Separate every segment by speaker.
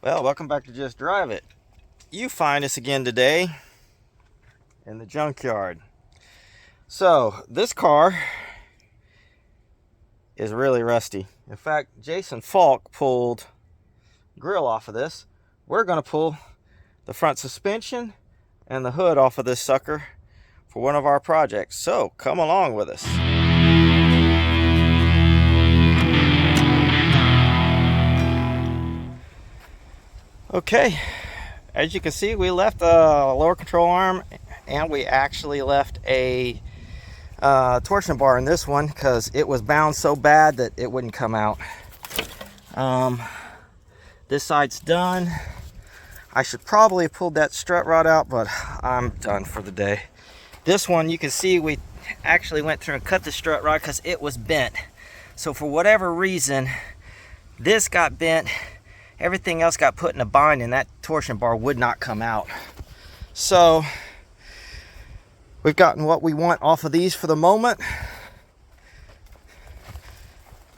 Speaker 1: Well, welcome back to Just Drive It. You find us again today in the junkyard. So, this car is really rusty. In fact, Jason Falk pulled grill off of this. We're going to pull the front suspension and the hood off of this sucker for one of our projects. So, come along with us. Okay, as you can see, we left the lower control arm and we actually left a torsion bar in this one because it was bound so bad that it wouldn't come out. This side's done. I should probably have pulled that strut rod out, but I'm done for the day. This one, you can see we actually went through and cut the strut rod because it was bent. So for whatever reason, this got bent. Everything else got put in a bind and that torsion bar would not come out. So we've gotten what we want off of these for the moment.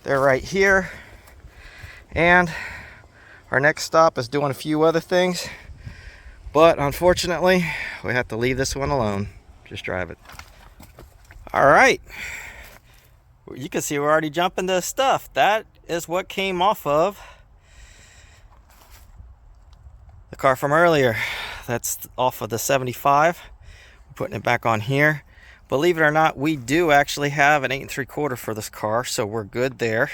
Speaker 1: They're right here. And our next stop is doing a few other things. But unfortunately, we have to leave this one alone. Just drive it. All right. You can see we're already jumping to stuff. That is what came off of the car from earlier. That's off of the 75. We're putting it back on here. Believe it or not, we do actually have an 8 3/4 for this car, so we're good there.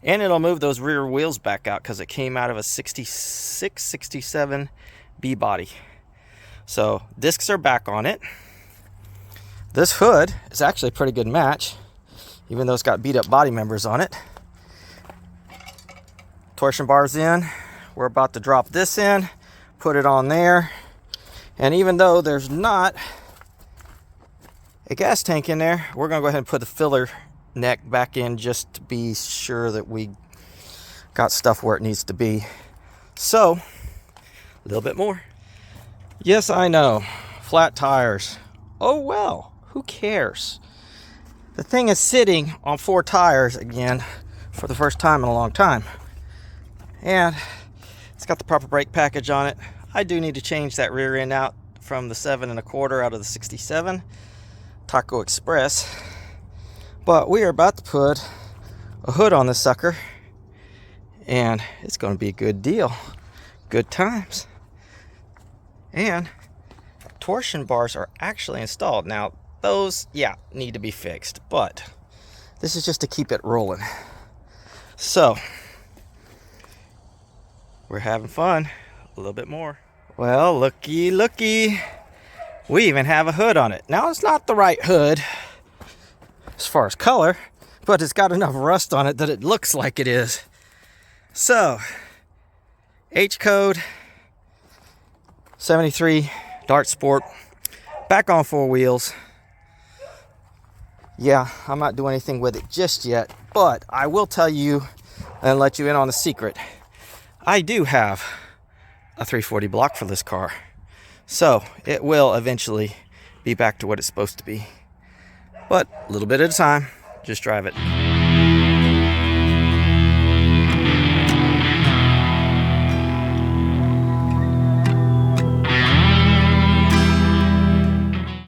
Speaker 1: And it'll move those rear wheels back out because it came out of a 66, 67 B body. So discs are back on it. This hood is actually a pretty good match, even though it's got beat up body members on it. Torsion bars in. We're about to drop this in, put it on there, and even though there's not a gas tank in there, we're gonna go ahead and put the filler neck back in just to be sure that we got stuff where it needs to be. So a little bit more. Yes, I know, flat tires. Oh well, who cares? The thing is sitting on 4 tires again for the first time in a long time, and it's got the proper brake package on it. I do need to change that rear end out from the 7 1/4 out of the 67 Taco Express. But we are about to put a hood on this sucker, and it's going to be a good deal. Good times. And torsion bars are actually installed. Now, those, yeah, need to be fixed, but this is just to keep it rolling. So we're having fun a little bit more. Well, looky, looky. We even have a hood on it. Now, it's not the right hood as far as color, but it's got enough rust on it that it looks like it is. So, H code 73 Dart Sport, back on 4 wheels. Yeah, I'm not doing anything with it just yet, but I will tell you and let you in on the secret. I do have a 340 block for this car, so it will eventually be back to what it's supposed to be, but a little bit at a time. Just drive it.